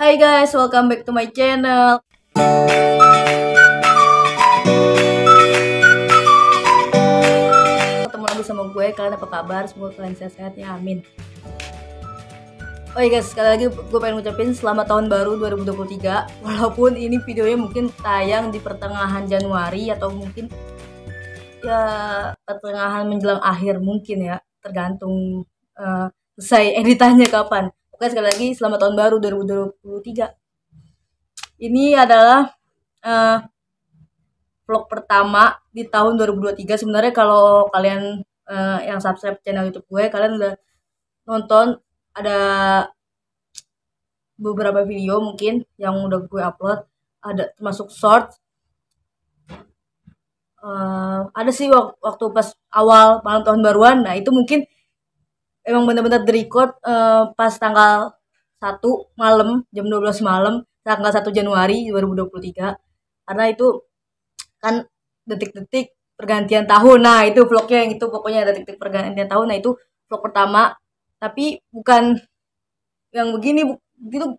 Hai guys, welcome back to my channel. Ketemu lagi sama gue, kalian apa kabar? Semoga kalian sehat-sehat ya, amin. Oh iya guys, sekali lagi gue pengen ngucapin selamat tahun baru 2023. Walaupun ini videonya mungkin tayang di pertengahan Januari atau mungkin ya pertengahan menjelang akhir mungkin ya, tergantung selesai editannya kapan. Oke, sekali lagi selamat tahun baru 2023. Ini adalah vlog pertama di tahun 2023. Sebenarnya kalau kalian yang subscribe channel YouTube gue, kalian udah nonton ada beberapa video mungkin yang udah gue upload, ada termasuk short. Ada sih waktu pas awal malam tahun baruan. Nah, itu mungkin emang benar-benar di-record pas tanggal 1 malam, jam 12 malam, tanggal 1 Januari 2023. Karena itu kan detik-detik pergantian tahun. Nah, itu vlognya yang itu pokoknya detik-detik pergantian tahun. Nah, itu vlog pertama. Tapi bukan yang begini,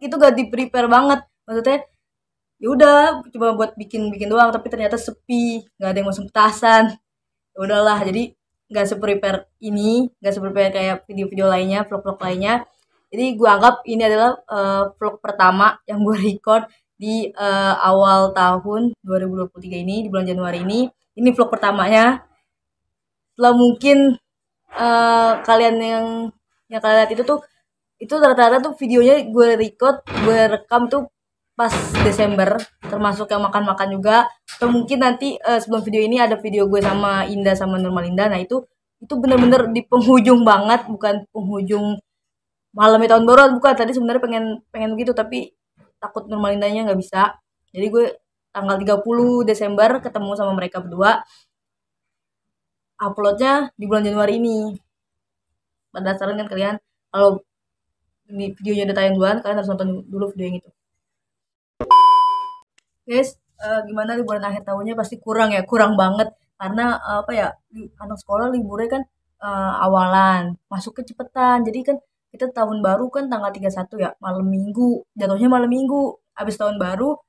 itu gak di prepare banget. Maksudnya ya udah cuma buat bikin doang, tapi ternyata sepi, nggak ada yang masuk petasan. Ya udahlah, jadi nggak se-prepare ini, nggak se-prepare kayak video-video lainnya, vlog-vlog lainnya. Jadi gue anggap ini adalah vlog pertama yang gue record di awal tahun 2023 ini, di bulan Januari ini. Ini vlog pertamanya. Setelah mungkin kalian yang kalian lihat itu rata-rata tuh videonya gue record, gue rekam tuh pas Desember, termasuk yang makan-makan juga. Atau mungkin nanti sebelum video ini ada video gue sama Indah sama Nurmalinda. Nah, itu bener-bener di penghujung banget, bukan penghujung malamnya tahun baru, bukan. Tadi sebenarnya pengen begitu, tapi takut Nurmalindanya nggak bisa. Jadi gue tanggal 30 Desember ketemu sama mereka berdua. Uploadnya di bulan Januari ini. Pada dasarnya kan kalian kalau ini videonya udah tayang duluan, kalian harus nonton dulu video yang itu. Guys, gimana liburan akhir tahunnya? Pasti kurang banget karena apa ya, anak sekolah liburnya kan awalan, masuk kecepetan. Jadi kan kita tahun baru kan tanggal 31 ya, malam minggu, jatuhnya malam minggu. Habis tahun baru,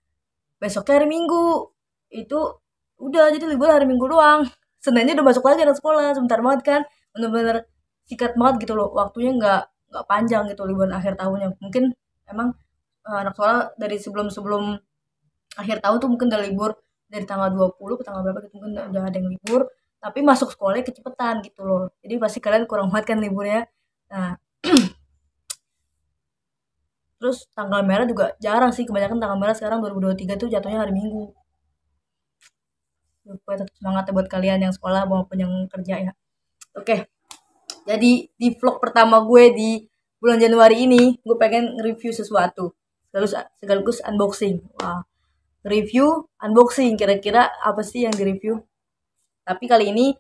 besoknya hari minggu. Itu udah jadi libur hari minggu doang. Seninnya udah masuk lagi anak sekolah, sebentar banget kan. Bener-bener sikat banget gitu loh, waktunya nggak panjang gitu liburan akhir tahunnya. Mungkin emang anak sekolah dari sebelum akhir tahun tuh mungkin udah libur dari tanggal 20 ke tanggal berapa gitu, mungkin udah ada yang libur, tapi masuk sekolahnya kecepetan gitu loh. Jadi pasti kalian kurang banget kan liburnya. Nah, terus tanggal merah juga jarang sih, kebanyakan tanggal merah sekarang 2023 tuh jatuhnya hari Minggu. Supaya tetap semangat ya buat kalian yang sekolah maupun yang kerja ya. Oke, jadi di vlog pertama gue di bulan Januari ini, gue pengen nge-review sesuatu sekaligus unboxing. Wah, review unboxing, kira-kira apa sih yang direview? Tapi kali ini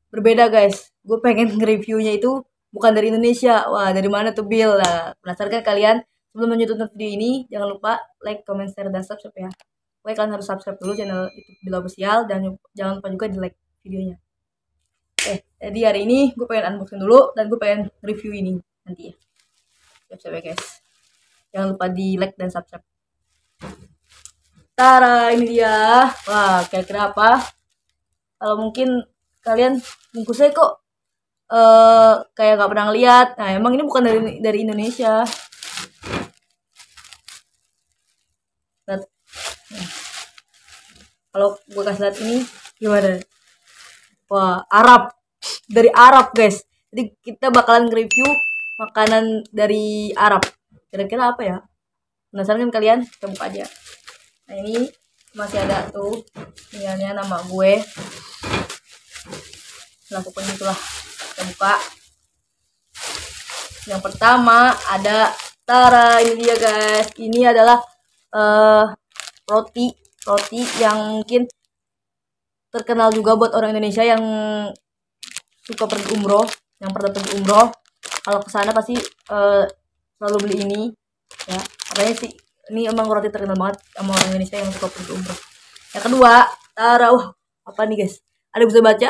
berbeda guys, gue pengen nge-reviewnya itu bukan dari Indonesia. Wah, dari mana tuh Bill? Nah, penasaran kan kalian? Sebelum lanjut nonton video ini, jangan lupa like, comment, share, dan subscribe ya. Oke, kalian harus subscribe dulu channel YouTube Bill Official, dan jangan lupa juga di like videonya. Jadi hari ini gue pengen unboxing dulu, dan gue pengen review ini nanti ya. Siap-siap ya guys. Jangan lupa di like dan subscribe. Tara, ini dia. Wah, kira-kira apa? Kalau mungkin kalian bungkusnya kok kayak nggak pernah lihat. Nah, emang ini bukan dari Indonesia. Lihat. Nah. Kalau gue kasih lihat ini gimana? Wah, Arab. Dari Arab guys. Jadi kita bakalan nge-review makanan dari Arab. Kira-kira apa ya? Penasaran kan kalian? Kita buka aja. Nah, ini masih ada tuh iniannya, nama gue. Nah, pokoknya itulah. Kita buka. Yang pertama ada Tara, ini dia guys. Ini adalah roti yang mungkin terkenal juga buat orang Indonesia yang suka pergi umroh, yang pernah pergi umroh. Kalau kesana pasti selalu beli ini ya. Katanya sih ini emang roti terkenal banget sama orang Indonesia yang suka pergi umroh. Yang kedua, Tara, apa nih guys? Ada bisa baca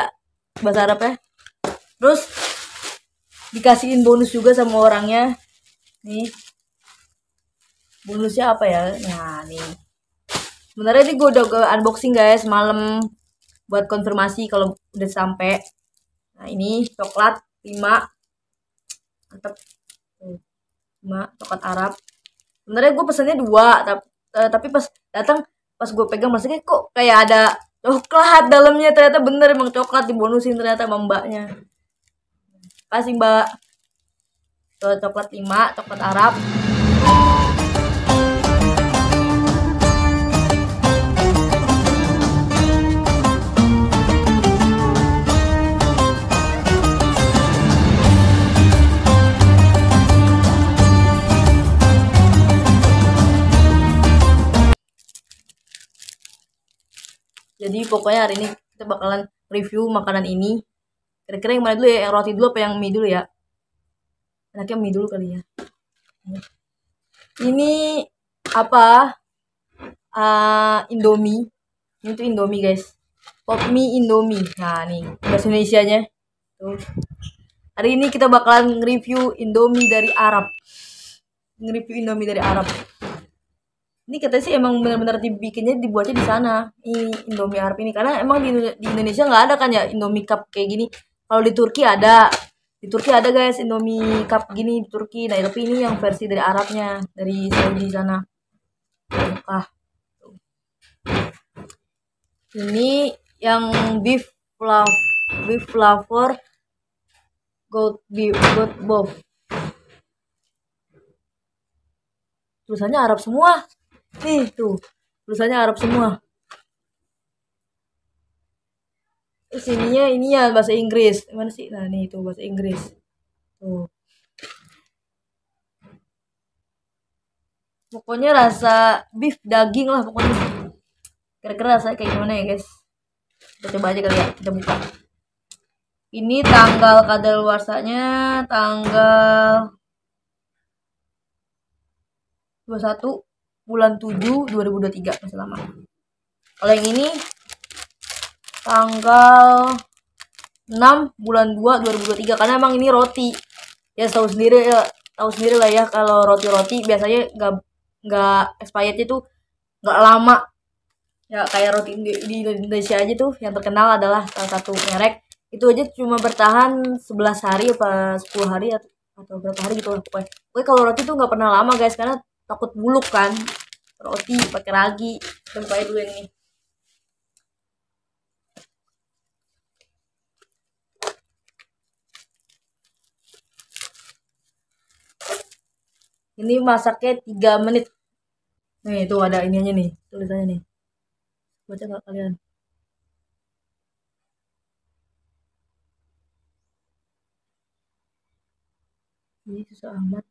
bahasa Arab ya. Terus dikasihin bonus juga sama orangnya. Nih. bonusnya apa ya? Nah nih, sebenarnya ini gue udah unboxing guys malam buat konfirmasi kalau udah sampai. Nah ini coklat 5, mantep. Tuh, 5 coklat Arab. Sebenarnya gue pesennya 2, tapi pas datang, pas gue pegang maksudnya kok kayak ada coklat dalamnya, ternyata bener emang coklat dibonusin ternyata sama mbaknya. Kasih mbak. Tuh, coklat 5 coklat Arab. Jadi pokoknya hari ini kita bakalan review makanan ini. Kira-kira yang mana dulu ya? Yang roti dulu apa yang mie dulu ya? Enaknya mie dulu kali ya. Ini apa? Indomie. Ini tuh Indomie guys. Pop mie Indomie. Nah nih bahasa Indonesianya. Tuh. Hari ini kita bakalan review Indomie dari Arab. Nge-review Indomie dari Arab. Ini katanya sih emang benar-benar dibuatnya di sana. Ini Indomie Arab ini karena emang di Indonesia nggak ada kan ya Indomie Cup kayak gini. Kalau di Turki ada. Di Turki ada guys Indomie Cup gini di Turki. Nah, tapi ini yang versi dari Arabnya, dari Saudi sana. Mekah. Ini yang beef flavor goat beef. Tulisannya Arab semua. Nih tuh, tulisannya Arab semua. Terus ini ya bahasa Inggris. Mana sih? Nah, nih tuh bahasa Inggris. Tuh. Pokoknya rasa beef daging lah pokoknya. Kira-kira rasanya kayak gimana ya, guys? Kita coba aja kali ya, kita buka. Ini tanggal kadaluarsanya tanggal 21 bulan 7 2023, masih lama. Kalau yang ini tanggal 6 bulan 2 2023 karena emang ini roti. Ya tahu sendiri lah ya kalau roti-roti biasanya nggak expired itu nggak lama. Ya kayak roti di Indonesia aja tuh yang terkenal adalah salah satu merek. Itu aja cuma bertahan 11 hari apa 10 hari atau berapa hari gitu lah pokoknya. Pokoknya kalau roti tuh nggak pernah lama guys karena takut buluk kan. Roti pakai ragi. Sampai dulu ini. Ini masaknya 3 menit. Nih, itu ada ininya nih, tulisannya nih. Baca nggak kalian? Ini susah amat.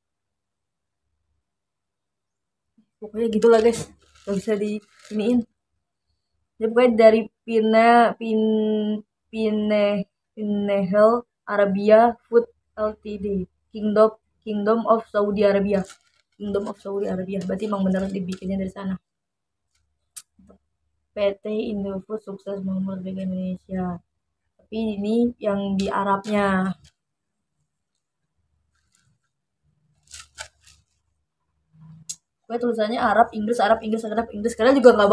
Pokoknya gitulah guys. Gak bisa di iniin. Jadi pokoknya dari Pinehel Arabia Food Ltd. Kingdom of Saudi Arabia. Kingdom of Saudi Arabia. Berarti emang beneran dibikinnya dari sana. PT Indofood sukses memperbaiki Indonesia. Tapi ini yang di Arabnya. Pokoknya tulisannya Arab Inggris karena juga nggak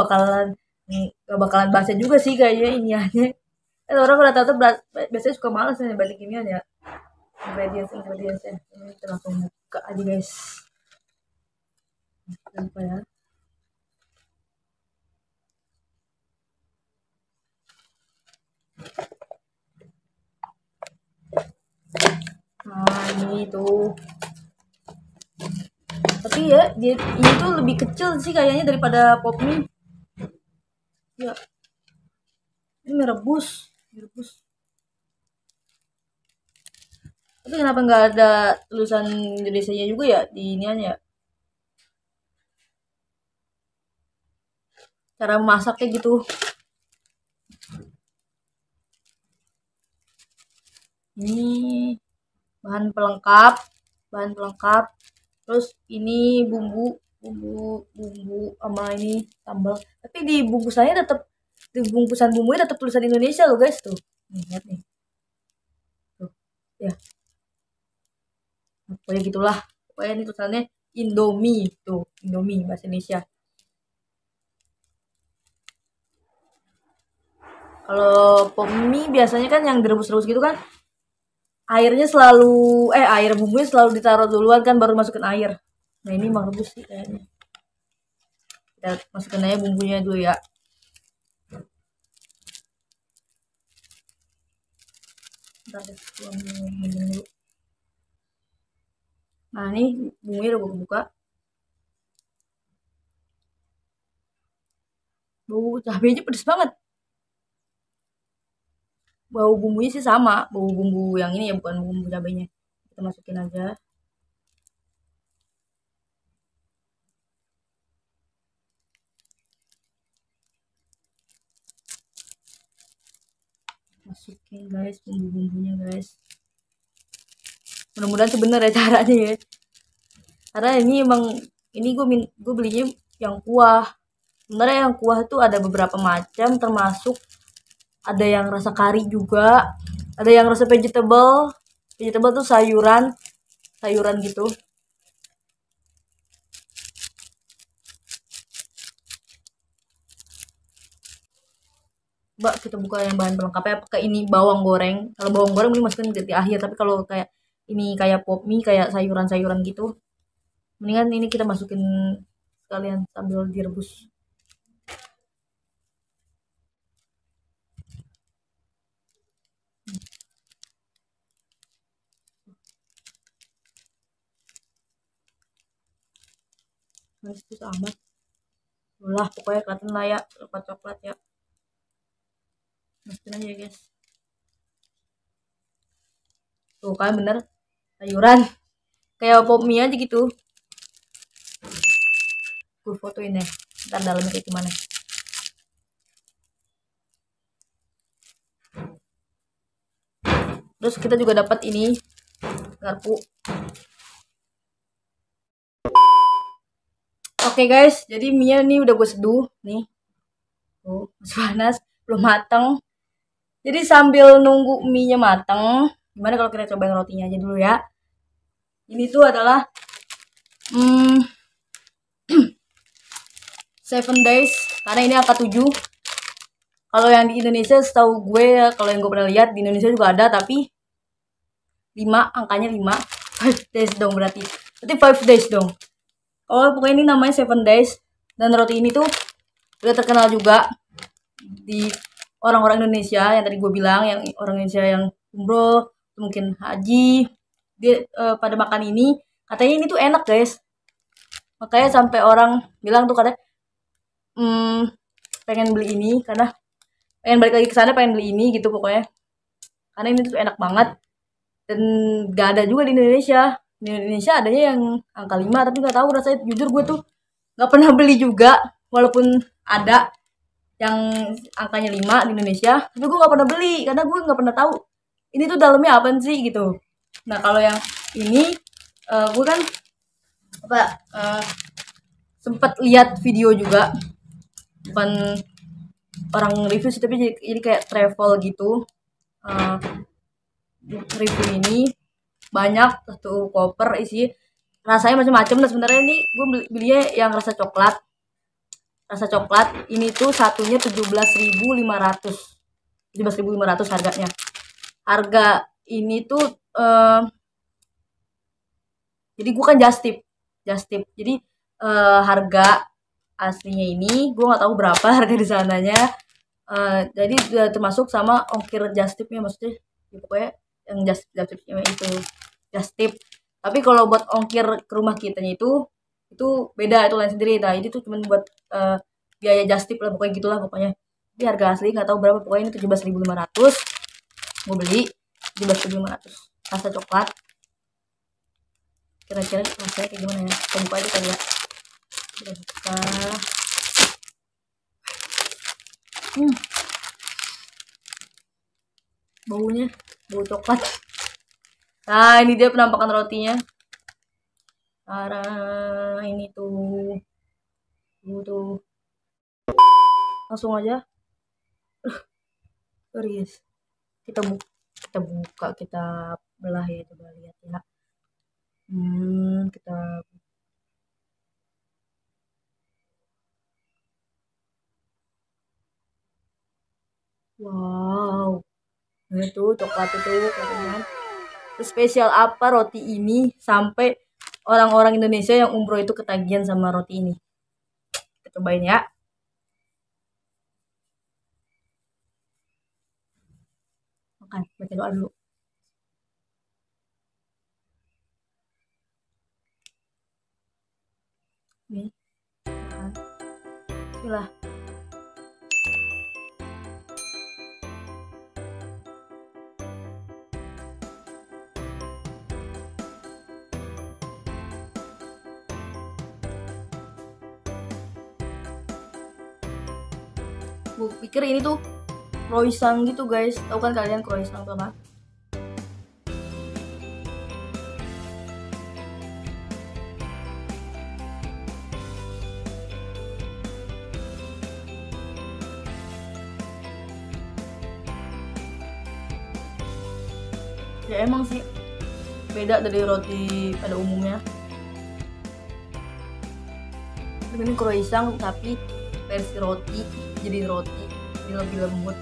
bakalan baca juga sih kayaknya iniannya. Orang rata-rata biasanya suka malas nih balik inian ya. Ingredients ya. Ini kita langsung buka aja guys. Apa ya? Nah ini tuh. Tapi ya ini tuh lebih kecil sih kayaknya daripada pop mie. Ya. Ini mie rebus. Tapi kenapa nggak ada tulisan Indonesia-nya juga ya di inian ya? Cara masaknya gitu. Ini bahan pelengkap. Terus ini bumbu sama ini sambal. Tapi di bungkusannya tetap di bungkusan bumbunya tetap tulisan Indonesia loh guys tuh. Nih, lihat nih. Tuh. Ya. Pokoknya gitulah. Pokoknya ini tulisannya Indomie tuh, Indomie bahasa Indonesia. Kalau pop mie biasanya kan yang direbus-rebus gitu kan, airnya selalu air bumbunya selalu ditaruh duluan kan baru masukin air. Nah ini mah rebus sih kayaknya. Kita masukin aja bumbunya dulu ya. Ntar deh, dulu. Nah ini bumbunya udah gue buka. Bau cabenya pedes banget. Bau bumbunya sih sama, bau bumbu yang ini ya bukan bumbu cabenya. Kita masukin aja. Masukin guys bumbu-bumbunya guys. Mudah-mudahan sebenarnya caranya ya. Karena ini emang ini gue belinya yang kuah. Sebenarnya yang kuah itu ada beberapa macam termasuk ada yang rasa kari juga, ada yang rasa vegetable. Vegetable tuh sayuran, sayuran gitu. Mbak kita buka yang bahan pelengkapnya pakai ini bawang goreng. Kalau bawang goreng ini masukin di akhir, tapi kalau kayak ini kayak pop mie kayak sayuran-sayuran gitu, mendingan ini kita masukin sekalian sambil direbus. Nah, itu amat. Lah pokoknya kelihatan lah ya, coklat-coklat ya. Masukin aja ya guys. Tuh kan bener sayuran kayak pop mie aja gitu. Gue fotoin ya, ntar dalamnya kayak gimana. Terus kita juga dapat ini garpu. Oke guys, jadi mie nih udah gue seduh nih. Tuh, masih panas, belum mateng. Jadi sambil nunggu mie-nya mateng, gimana kalau kita cobain rotinya aja dulu ya. Ini tuh adalah 7 days karena ini angka 7. Kalau yang di Indonesia setahu gue ya, kalau yang gue pernah lihat di Indonesia juga ada tapi 5, angkanya 5. 5 days dong berarti. Berarti 5 days dong. Oh, pokoknya ini namanya 7 days dan roti ini tuh udah terkenal juga di orang-orang Indonesia yang tadi gue bilang, yang orang Indonesia yang umroh, mungkin haji, dia pada makan ini, katanya ini tuh enak guys. Makanya sampai orang bilang tuh katanya pengen beli ini karena pengen balik lagi ke sana pengen beli ini gitu pokoknya. Karena ini tuh enak banget dan gak ada juga di Indonesia. Di Indonesia adanya yang angka 5 tapi gak tahu rasanya, jujur gue tuh gak pernah beli juga walaupun ada yang angkanya 5 di Indonesia, tapi gue gak pernah beli karena gue gak pernah tahu ini tuh dalamnya apa sih gitu. Nah kalau yang ini gue kan apa sempat lihat video juga, bukan orang review sih tapi jadi kayak travel gitu. Review ini banyak satu koper isi rasanya macam-macam. Nah sebenarnya ini gue belinya yang rasa coklat. Rasa coklat ini tuh satunya 17.500. 17.500 harganya. Harga ini tuh jadi gue kan just tip. Jadi harga aslinya ini gue nggak tahu berapa harga di sananya. Jadi udah termasuk sama ongkir just tipnya, maksudnya ya pokoknya yang just tipnya itu just tip. Tapi kalau buat ongkir ke rumah kitanya itu beda, itu lain sendiri. Nah ini tuh cuma buat biaya just tip lah pokoknya gitulah pokoknya. Jadi harga asli nggak tahu berapa, pokoknya ini 17.500. Gue beli 17.500 rasa coklat. Kira-kira rasanya kayak gimana ya, kita buka aja kali ya. Kita buka. Baunya bau coklat. Nah ini dia penampakan rotinya. Ini tuh langsung aja guys, kita buka kita belah ya, coba lihat ya. Kita Wow, nah itu coklat itu katanya. Terus spesial apa roti ini sampai orang-orang Indonesia yang umroh itu ketagihan sama roti ini? Kita cobain ya. Makan, baca doa dulu. Nih, makan. Bismillah. Gue pikir ini tuh croissant gitu guys. Tahu kan kalian croissant tuh apa? Ya emang sih beda dari roti pada umumnya. Ini croissant tapi versi roti, jadi roti jadi lebih lembut.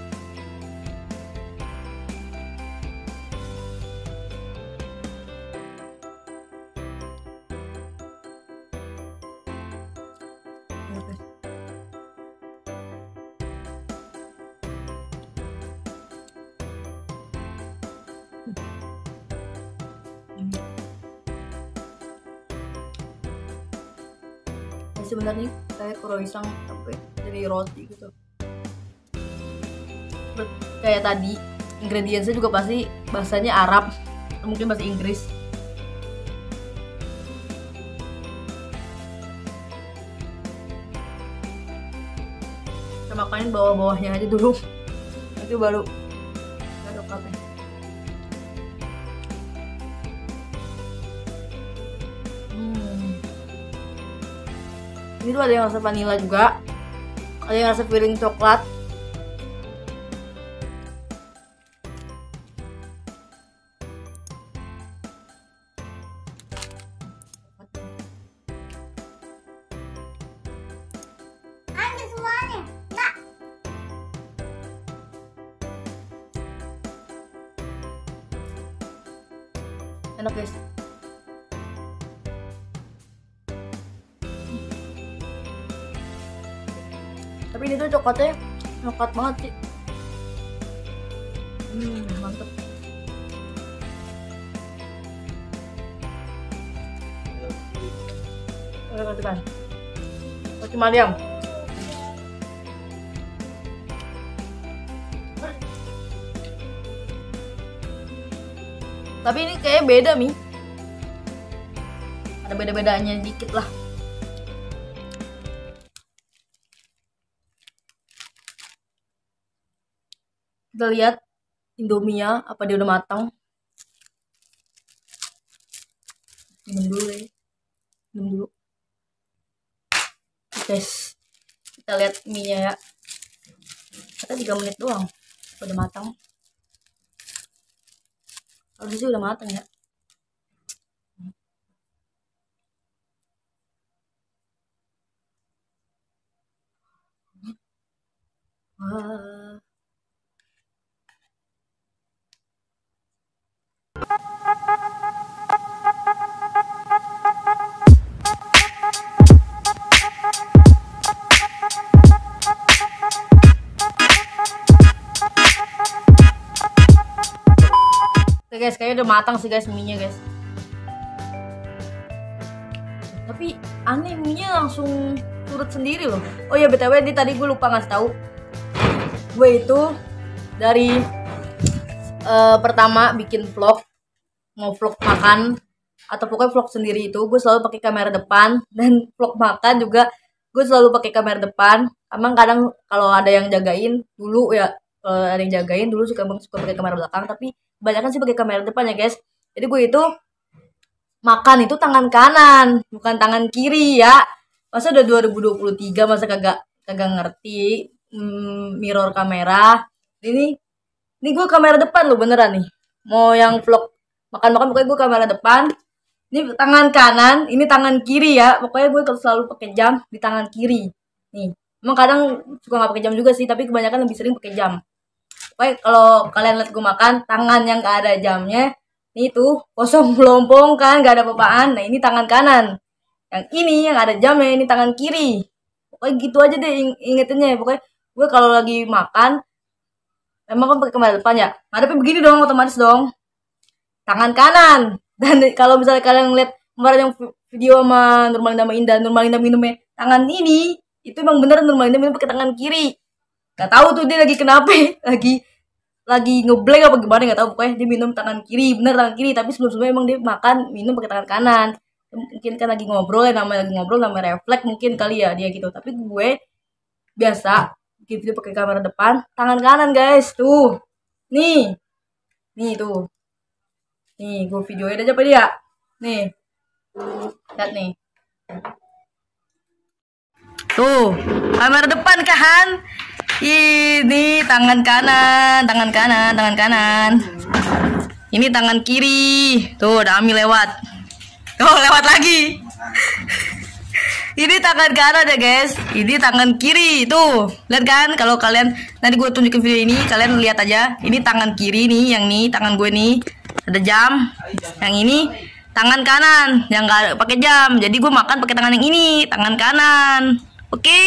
Nah, sebenarnya kayak croissant tapi jadi roti gitu. Kayak tadi ingredientsnya juga pasti bahasanya Arab atau mungkin bahasa Inggris. Kita makanin bawah-bawahnya aja dulu, nanti baru aduk apa. Ini tuh ada yang rasa vanilla juga, ada yang rasa filling coklat. Enak guys. Tapi ini tuh coklatnya coklat banget sih. Mantep. Udah kan? Roti Mariam. Tapi ini kayaknya beda Mi. Ada beda-bedanya dikit lah. Kita lihat Indomie-nya apa dia udah matang. Minum dulu ya. Minum dulu. Guys, kita lihat mie-nya ya. Kita 3 menit doang. Udah matang. Harusnya sih udah matang ya. Wah. Oke guys, kayaknya udah matang sih guys mie-nya guys. Tapi aneh mie-nya langsung turut sendiri loh. Oh ya BTW tadi gue lupa ngasih tahu. Gue itu dari pertama bikin vlog, mau vlog makan atau pokoknya vlog sendiri itu gue selalu pakai kamera depan, dan vlog makan juga gue selalu pakai kamera depan. Emang kadang kalau ada yang jagain dulu ya, ada yang jagain dulu suka pakai kamera belakang, tapi kebanyakan sih pakai kamera depan ya guys. Jadi gue itu makan itu tangan kanan bukan tangan kiri ya. Masa udah 2023 masa kagak kagak ngerti mirror kamera. Ini gue kamera depan lo beneran nih. Mau yang vlog makan-makan pokoknya gue kamera depan. Ini tangan kanan, ini tangan kiri ya. Pokoknya gue selalu pakai jam di tangan kiri. Nih, emang kadang suka nggak pakai jam juga sih, tapi kebanyakan lebih sering pakai jam. Pokoknya kalau kalian lihat gue makan, tangan yang gak ada jamnya, ini tuh kosong melompong kan, gak ada apa-apaan. Nah ini tangan kanan. Yang ini yang ada jamnya, ini tangan kiri. Pokoknya gitu aja deh ingetinnya. Pokoknya gue kalau lagi makan, emang kan pakai kamera depan ya, ngadepin begini dong, otomatis dong. Tangan kanan. Dan kalau misalnya kalian ngeliat kemarin yang video sama Nurmalinda sama Indah, Nurmalinda minumnya tangan ini, itu emang bener Nurmalinda minum pakai tangan kiri. Gak tahu tuh dia lagi kenapa, lagi ngeblank apa gimana nggak tahu, pokoknya dia minum tangan kiri, bener tangan kiri, tapi sebelum-sebelumnya emang dia makan minum pakai tangan kanan. Mungkin kan lagi ngobrol ya, namanya lagi ngobrol, namanya refleks mungkin kali ya dia gitu. Tapi gue biasa bikin video pakai kamera depan, tangan kanan guys, tuh. Nih tuh. Nih, gue videoin aja apa dia. Nih. Lihat nih. Tuh, kamera depan kan. Ini tangan kanan, tangan kanan, tangan kanan. Ini tangan kiri. Tuh, ada Ami lewat. Oh, lewat lagi. Ini tangan kanan ya guys. Ini tangan kiri. Tuh, lihat kan? Kalau kalian nanti gue tunjukin video ini, kalian lihat aja. Ini tangan kiri nih, yang nih tangan gue nih. Ada jam. Yang ini tangan kanan, yang gak pakai jam. Jadi gue makan pakai tangan yang ini, tangan kanan. Oke?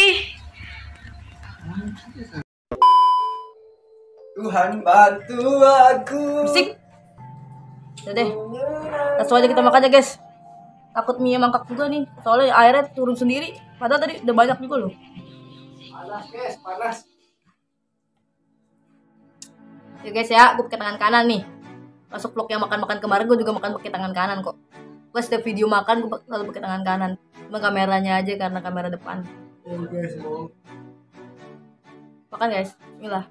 Tuhan bantu aku. Musik. Udah deh. Langsung aja kita makan ya guys. Takut mie mangkak juga nih. Soalnya airnya turun sendiri. Padahal tadi udah banyak juga loh. Panas guys, panas. Ya guys ya, gue pakai tangan kanan nih. Masuk vlog yang makan-makan kemarin gue juga makan pakai tangan kanan kok. Gue setiap video makan gue selalu pakai tangan kanan. Cuma kameranya aja karena kamera depan. Guys, mau. Makan guys. Inilah.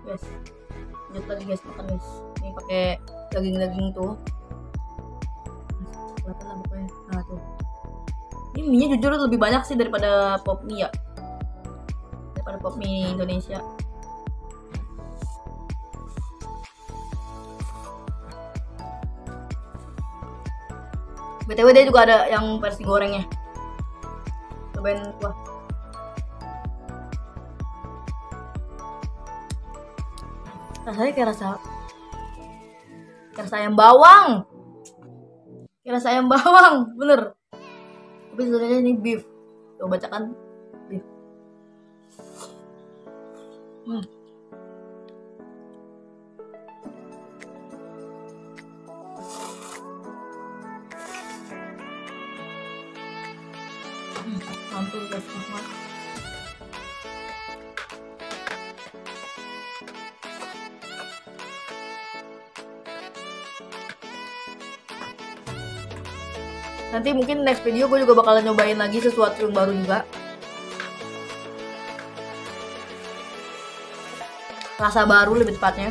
Guys, lanjut lagi guys, makan guys. Ini pakai daging-daging tuh. Kelihatan lah pokoknya. Nah tuh. Ini mie-nya jujur lebih banyak sih daripada pop mie ya. Daripada pop mie Indonesia. BTW dia juga ada yang versi gorengnya. Cobain gua. Rasanya kayak rasa ayam bawang. Kayak rasa ayam bawang, bener. Tapi sebenarnya ini beef. Coba bacakan beef. Mantul guys, nikmat. Nanti mungkin next video gue juga bakalan nyobain lagi sesuatu yang baru juga. Rasa baru lebih tepatnya.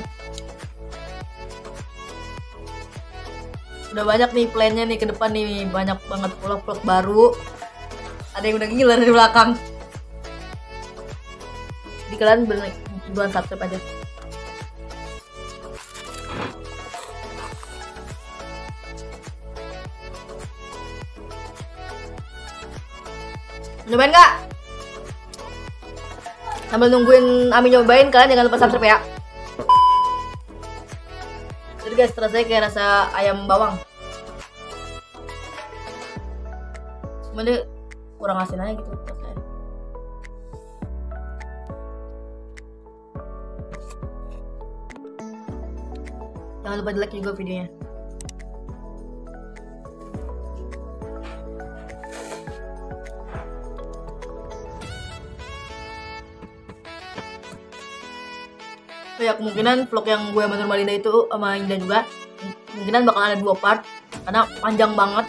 Udah banyak nih plannya nih ke depan nih, banyak banget vlog-vlog baru. Ada yang udah ngiler di belakang. Di kalian buruan subscribe aja. Nyobain gak? Sambil nungguin Ami nyobain, kalian jangan lupa subscribe ya. Jadi guys, rasanya kayak rasa ayam bawang. Cuma dia kurang asin aja gitu rasanya. Jangan lupa di like juga videonya. Ya kemungkinan vlog yang gue sama Nurmalinda itu sama Indah juga kemungkinan bakal ada 2 part karena panjang banget.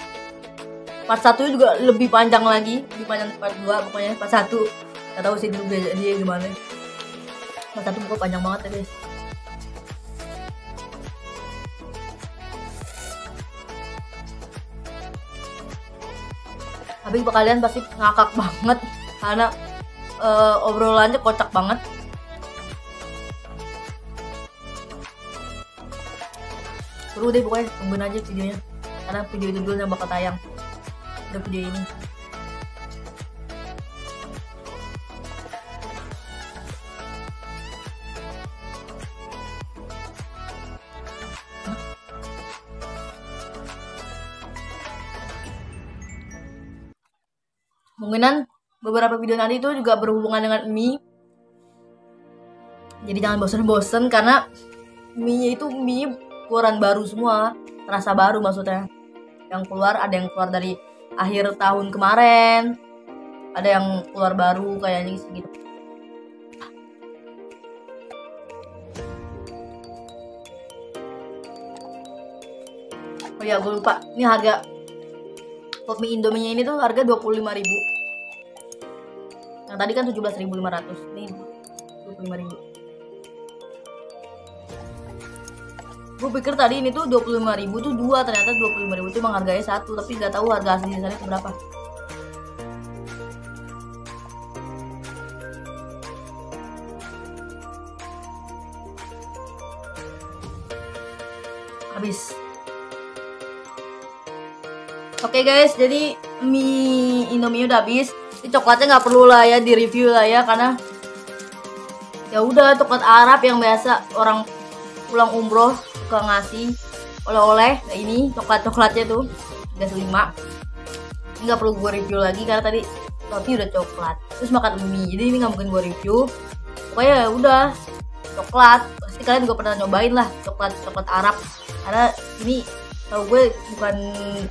Part 1 juga lebih panjang lagi, lebih panjang part 2 pokoknya. Part 1 gak tahu sih dulu dia gimana. Part 1 pokoknya panjang banget ya guys. Tapi kalian pasti ngakak banget karena obrolannya kocak banget. seru deh pokoknya, tungguin aja videonya karena video itu dulu yang bakal tayang udah video ini. Kemungkinan beberapa video nanti itu juga berhubungan dengan mie. Jadi jangan bosen-bosen karena mie itu mie keluaran baru semua, terasa baru maksudnya. Yang keluar ada yang keluar dari akhir tahun kemarin, ada yang keluar baru kayaknya gitu. Oh ya, gue lupa. Ini harga pop mie Indomie ini tuh harga 25.000. Yang tadi kan 17.500. Nih 25.000. Gue pikir tadi ini tuh 25.000 tuh dua, ternyata 25.000 itu emang harganya satu, tapi nggak tahu harga asli di sana itu berapa. Habis. Oke guys, jadi mie Indomie udah habis. Ini coklatnya nggak perlu lah ya di review lah ya, karena ya udah coklat Arab yang biasa orang pulang umroh suka ngasih oleh-oleh. Nah ini coklatnya tuh udah 5. Nggak perlu gue review lagi karena tadi roti udah coklat, terus makan mie, jadi ini nggak mungkin gue review. Pokoknya ya udah coklat, pasti kalian juga pernah nyobain lah coklat Arab, karena ini tahu gue bukan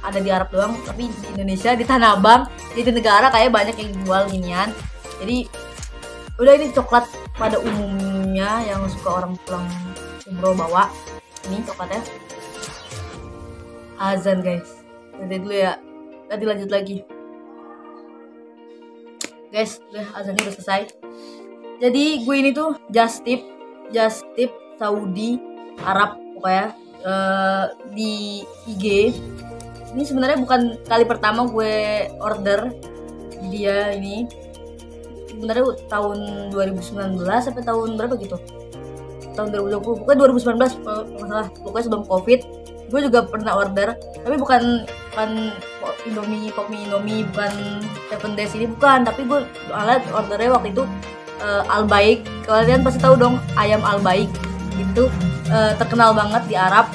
ada di Arab doang, tapi di Indonesia, di Tanah Abang, di negara kayak banyak yang jual ginian. Jadi udah ini coklat pada umumnya yang suka orang pulang umroh bawa. Ini coklatnya. Azan guys, nanti dulu ya, nanti lanjut lagi guys. Udah azannya udah selesai. Jadi gue ini tuh just tip Saudi Arab pokoknya. Di IG ini sebenarnya bukan kali pertama gue order dia. Ini sebenarnya tahun 2019 sampai tahun berapa gitu, tahun 2020 pokoknya 2019 kalau nggak salah, pokoknya sebelum covid gue juga pernah order, tapi bukan Indomie, pop mie Indomie, bukan 7 Days ini, bukan, tapi gue ordernya waktu itu Al Baik. Kalian pasti tahu dong ayam Al Baik itu terkenal banget di Arab.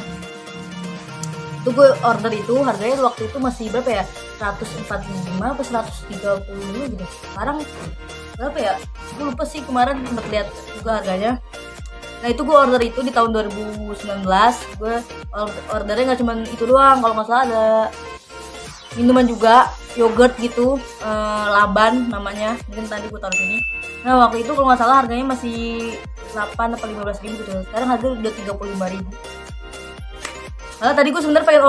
Itu gue order itu harganya waktu itu masih berapa ya, 145 atau 130 gitu. Sekarang berapa ya, gue lupa sih, kemarin sempat lihat juga harganya. Nah itu gue order itu di tahun 2019. Gue ordernya nggak cuma itu doang, kalau nggak salah ada minuman juga, yogurt gitu, Laban namanya, mungkin tadi gue taruh sini. Nah waktu itu kalau nggak salah harganya masih 8 atau 15.000 gitu. Sekarang harga udah 35.000. Nah tadi gue sebenarnya pengen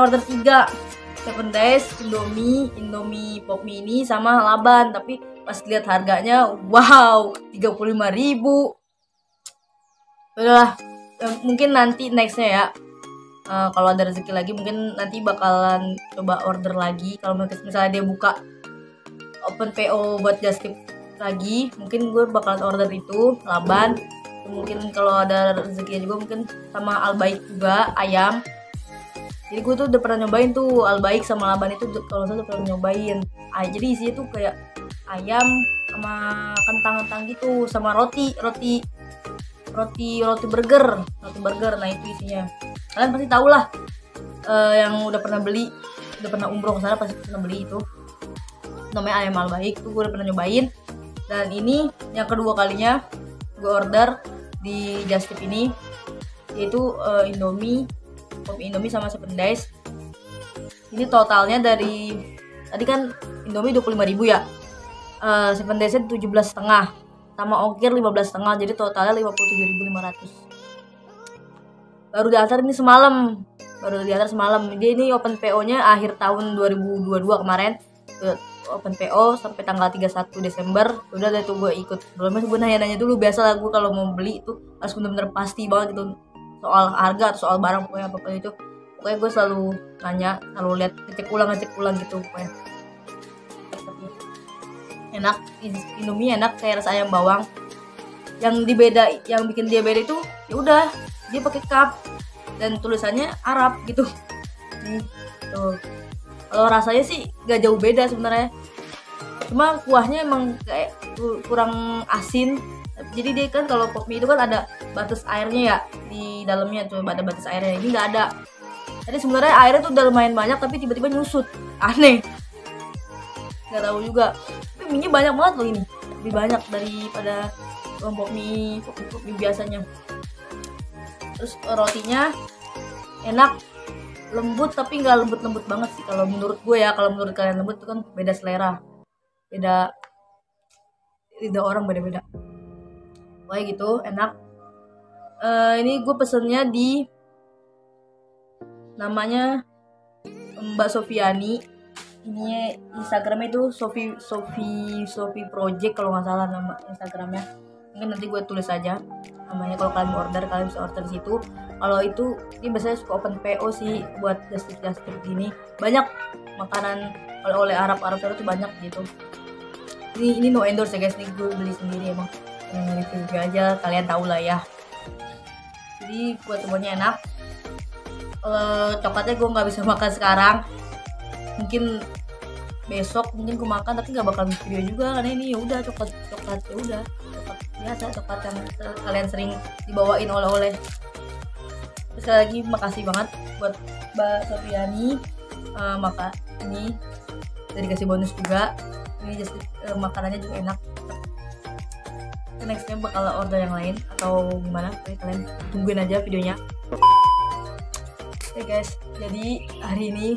order 3 7 Days, Indomie pop mie ini sama Laban, tapi pas lihat harganya, wow, 35.000. Udahlah, mungkin nanti nextnya ya, kalau ada rezeki lagi mungkin nanti bakalan coba order lagi. Kalau misalnya dia buka open PO buat just tip lagi, mungkin gue bakalan order itu Laban. Mungkin kalau ada rezekinya juga mungkin sama Al Baik juga ayam. Jadi gue tuh udah pernah nyobain tuh Al Baik sama Laban itu, kalau saya udah pernah nyobain. Jadi isinya tuh kayak ayam sama kentang gitu, sama roti burger. Nah itu isinya. Kalian pasti tahu lah, yang udah pernah beli, udah pernah umroh ke sana pasti pernah beli itu. Namanya ayam Al Baik tuh, gue udah pernah nyobain. Dan ini yang kedua kalinya gue order di just tip ini, yaitu Indomie sama 7 Days. Ini totalnya dari tadi kan Indomie 25.000 ya, 7 Days 17,5 sama ongkir 15,5, jadi totalnya 57.500. Baru diantar semalam. Dia ini open PO nya akhir tahun 2022 kemarin, open PO sampai tanggal 31 Desember. Udah deh tuh gue ikut. Sebelumnya gue nanya dulu, biasa lah gue kalau mau beli itu harus bener-bener pasti banget gitu soal harga atau soal barang, pokoknya apapun itu. Pokoknya gue selalu nanya, selalu lihat, ngecek ulang gitu pokoknya. Enak, Indomie enak, kayak rasa ayam bawang. Yang bikin dia beda itu ya udah, dia pakai cup. dan tulisannya Arab gitu. Nih tuh, kalau rasanya sih gak jauh beda sebenarnya, cuma kuahnya emang kayak kurang asin. Jadi dia kan kalau pop mie itu kan ada batas airnya ya di dalamnya tuh, ada batas airnya, ini nggak ada. Jadi sebenarnya airnya tuh udah lumayan banyak tapi tiba-tiba nyusut, aneh, nggak tahu juga. Tapi mie nya banyak banget loh, ini lebih banyak daripada pop mie biasanya. Terus rotinya enak, lembut tapi nggak lembut banget sih kalau menurut gue ya. Kalau menurut kalian lembut itu kan beda selera, beda lidah orang, beda-beda. Kayak gitu, enak. Ini gue pesennya di namanya Mbak Sofiani. Ini Instagramnya itu Sofi Project kalau nggak salah nama Instagramnya. Mungkin nanti gue tulis aja namanya, kalau kalian mau order kalian bisa order di situ. Kalau itu ini biasanya suka open PO sih buat just gini. Banyak makanan oleh Arab itu banyak gitu. Ini no endorse ya guys, ini gue beli sendiri emang. Review aja, kalian tahu lah ya. Jadi buat semuanya enak. Coklatnya gue nggak bisa makan sekarang, mungkin besok mungkin gue makan, tapi nggak bakal bikin video juga karena ini ya udah coklat ya udah coklat biasa, coklat yang kalian sering dibawain oleh-oleh. Terus sekali lagi makasih banget buat Mbak Sofiani, maka ini udah dikasih bonus juga. Ini just makanannya juga enak. Nextnya bakal order yang lain atau gimana, kalian tungguin aja videonya. Oke guys, jadi hari ini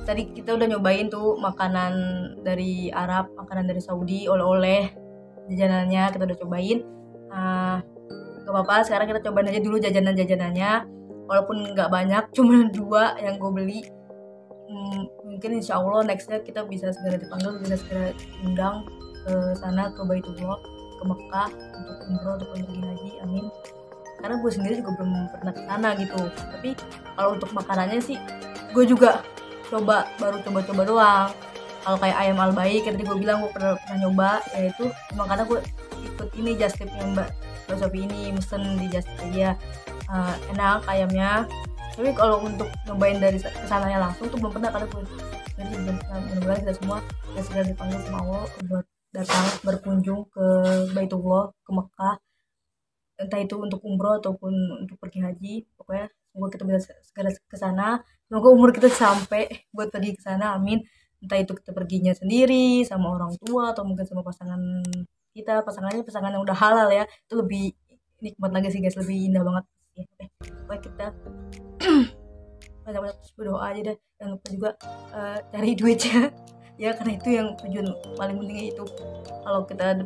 tadi kita udah nyobain tuh makanan dari Arab, makanan dari Saudi, oleh-oleh, jajanannya kita udah cobain. Gak apa-apa, sekarang kita cobain aja dulu jajanan-jajanannya, walaupun nggak banyak, cuma 2 yang gue beli. Mungkin insya Allah nextnya kita bisa segera dipanggil, bisa segera undang ke sana, ke Baitullah, ke Mekah untuk umroh, untuk pergi haji, amin. Karena gue sendiri juga belum pernah ke sana gitu. Tapi kalau untuk makanannya sih gue juga baru coba doang. Kalau kayak ayam al-baik tadi gue bilang gue pernah nyoba, yaitu emang karena gue ikut ini just tip yang Mbak Sofi ini, mesen di just tip aja. Enak ayamnya. Tapi kalau untuk nyobain dari kesananya langsung tuh belum pernah, karena gue jadi mudah-mudahan kita semua ya segera dipanggil sama Allah buat datang berkunjung ke Baitullah, ke Mekah, entah itu untuk umroh ataupun untuk pergi haji. Pokoknya semoga kita bisa segera ke sana, semoga umur kita sampai buat pergi ke sana, amin. Entah itu kita perginya sendiri sama orang tua atau mungkin sama pasangan kita, pasangan yang udah halal ya, itu lebih nikmat lagi sih guys, lebih indah banget ya. Pokoknya kita banyak-banyak berdoa aja deh, jangan lupa juga cari duitnya ya, karena itu yang tujuan paling pentingnya itu. Kalau kita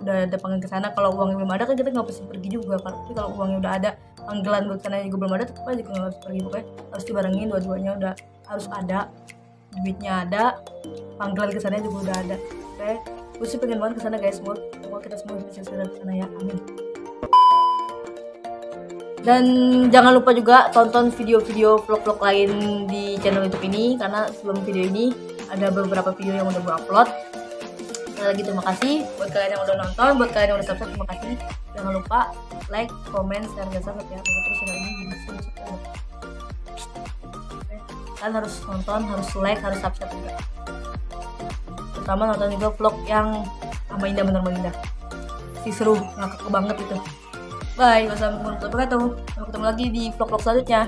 udah ada panggilan ke sana, kalau uangnya belum ada kan kita nggak pasti pergi juga. Tapi kalau uangnya udah ada, panggilan buat sana juga belum ada, tetap aja nggak harus pergi. Pokoknya harus dibarengin dua-duanya, udah harus ada, duitnya ada, panggilan ke sana juga udah ada. Oke, gue sih pengen banget ke sana guys, semoga kita semua bisa segera ke sana ya, amin. Dan jangan lupa juga tonton video-video vlog-vlog lain di channel YouTube ini, karena sebelum video ini ada beberapa video yang udah gue upload. Sekali lagi terima kasih buat kalian yang udah nonton, buat kalian yang udah subscribe, terima kasih. Jangan lupa like, comment, share, dan subscribe ya. Terus channel ini jadi subscribe. Kalian harus nonton, harus like, harus subscribe juga. Terutama nonton juga vlog yang sama Indah, bener-bener Indah. Si seru, ngakak banget itu. Bye, wassalamualaikum warahmatullahi wabarakatuh. Sampai ketemu lagi di vlog-vlog selanjutnya.